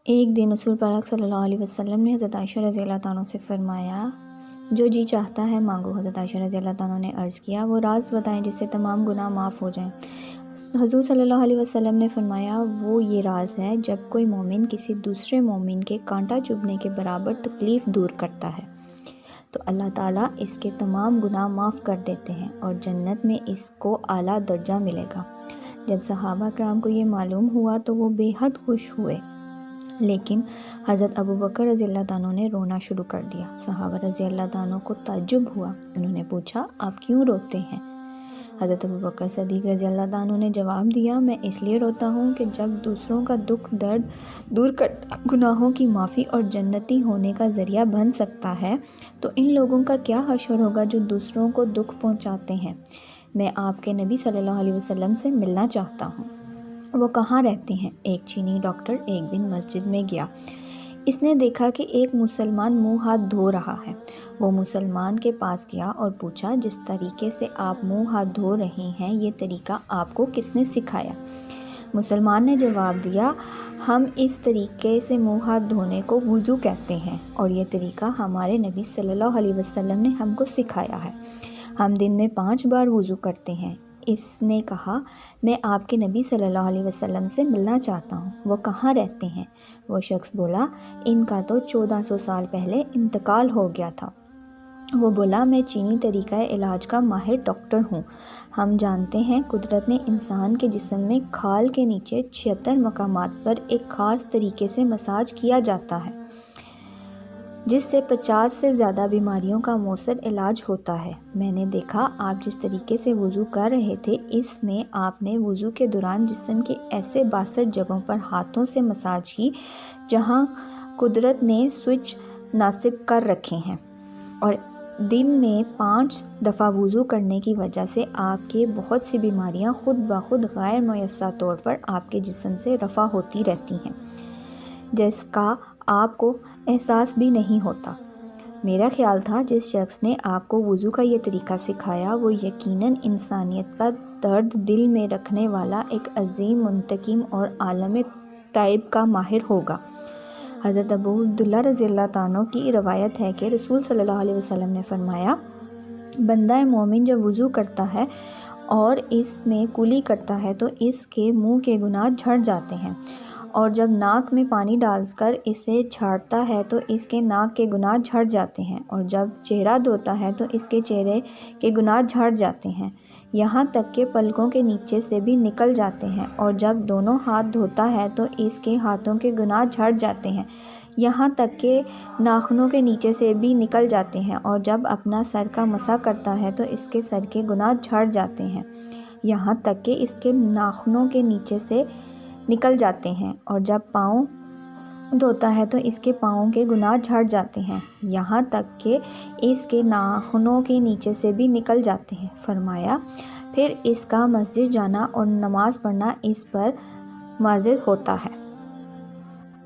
ایک دن رسول پاک صلی اللہ علیہ وسلم نے حضرت عائشہ رضی اللہ عنہ سے فرمایا، جو جی چاہتا ہے مانگو۔ حضرت عائشہ رضی اللہ عنہ نے عرض کیا، وہ راز بتائیں جس سے تمام گناہ معاف ہو جائیں۔ حضور صلی اللہ علیہ وسلم نے فرمایا، وہ یہ راز ہے جب کوئی مومن کسی دوسرے مومن کے کانٹا چبھنے کے برابر تکلیف دور کرتا ہے تو اللہ تعالیٰ اس کے تمام گناہ معاف کر دیتے ہیں اور جنت میں اس کو اعلیٰ درجہ ملے گا۔ جب صحابہ کرام کو یہ معلوم ہوا تو وہ بے حد خوش ہوئے، لیکن حضرت ابوبکر رضی اللہ عنہ نے رونا شروع کر دیا۔ صحابہ رضی اللہ عنہ کو تعجب ہوا، انہوں نے پوچھا، آپ کیوں روتے ہیں؟ حضرت ابوبکر صدیق رضی اللہ عنہ نے جواب دیا، میں اس لیے روتا ہوں کہ جب دوسروں کا دکھ درد دور کر گناہوں کی معافی اور جنتی ہونے کا ذریعہ بن سکتا ہے تو ان لوگوں کا کیا حشر ہوگا جو دوسروں کو دکھ پہنچاتے ہیں۔ میں آپ کے نبی صلی اللہ علیہ وسلم سے ملنا چاہتا ہوں۔ وہ کہاں رہتے ہیں؟ ایک چینی ڈاکٹر ایک دن مسجد میں گیا۔ اس نے دیکھا کہ ایک مسلمان منہ ہاتھ دھو رہا ہے۔ وہ مسلمان کے پاس گیا اور پوچھا، جس طریقے سے آپ منہ ہاتھ دھو رہے ہیں یہ طریقہ آپ کو کس نے سکھایا؟ مسلمان نے جواب دیا، ہم اس طریقے سے منہ ہاتھ دھونے کو وضو کہتے ہیں اور یہ طریقہ ہمارے نبی صلی اللہ علیہ وسلم نے ہم کو سکھایا ہے۔ ہم دن میں 5 بار وضو کرتے ہیں۔ اس نے کہا، میں آپ کے نبی صلی اللہ علیہ وسلم سے ملنا چاہتا ہوں۔ وہ کہاں رہتے ہیں؟ وہ شخص بولا، ان کا تو 1400 سال پہلے انتقال ہو گیا تھا۔ وہ بولا، میں چینی طریقہ علاج کا ماہر ڈاکٹر ہوں۔ ہم جانتے ہیں قدرت نے انسان کے جسم میں کھال کے نیچے 76 مقامات پر ایک خاص طریقے سے مساج کیا جاتا ہے جس سے 50 سے زیادہ بیماریوں کا مؤثر علاج ہوتا ہے۔ میں نے دیکھا آپ جس طریقے سے وضو کر رہے تھے اس میں آپ نے وضو کے دوران جسم کے ایسے 62 جگہوں پر ہاتھوں سے مساج کی جہاں قدرت نے سوئچ نصب کر رکھے ہیں، اور دن میں 5 دفعہ وضو کرنے کی وجہ سے آپ کے بہت سی بیماریاں خود بخود غیر میسر طور پر آپ کے جسم سے رفع ہوتی رہتی ہیں جس کا آپ کو احساس بھی نہیں ہوتا۔ میرا خیال تھا جس شخص نے آپ کو وضو کا یہ طریقہ سکھایا وہ یقیناً انسانیت کا درد دل میں رکھنے والا ایک عظیم منتقم اور عالم طیب کا ماہر ہوگا۔ حضرت ابو عبداللہ رضی اللہ عنہ کی روایت ہے کہ رسول صلی اللہ علیہ وسلم نے فرمایا، بندہ مومن جب وضو کرتا ہے اور اس میں کلی کرتا ہے تو اس کے منہ کے گناہ جھڑ جاتے ہیں، اور جب ناک میں پانی ڈال کر اسے جھاڑتا ہے تو اس کے ناک کے گناہ جھڑ جاتے ہیں، اور جب چہرہ دھوتا ہے تو اس کے چہرے کے گناہ جھڑ جاتے ہیں، یہاں تک کہ پلکوں کے نیچے سے بھی نکل جاتے ہیں، اور جب دونوں ہاتھ دھوتا ہے تو اس کے ہاتھوں کے گناہ جھڑ جاتے ہیں، یہاں تک کہ ناخنوں کے نیچے سے بھی نکل جاتے ہیں، اور جب اپنا سر کا مسح کرتا ہے تو اس کے سر کے گناہ جھڑ جاتے ہیں، یہاں تک کہ اس کے ناخنوں کے نیچے سے نکل جاتے ہیں، اور جب پاؤں دھوتا ہے تو اس کے پاؤں کے گناہ جھڑ جاتے ہیں، یہاں تک کہ اس کے ناخنوں کے نیچے سے بھی نکل جاتے ہیں۔ فرمایا، پھر اس کا مسجد جانا اور نماز پڑھنا اس پر واجب ہوتا ہے۔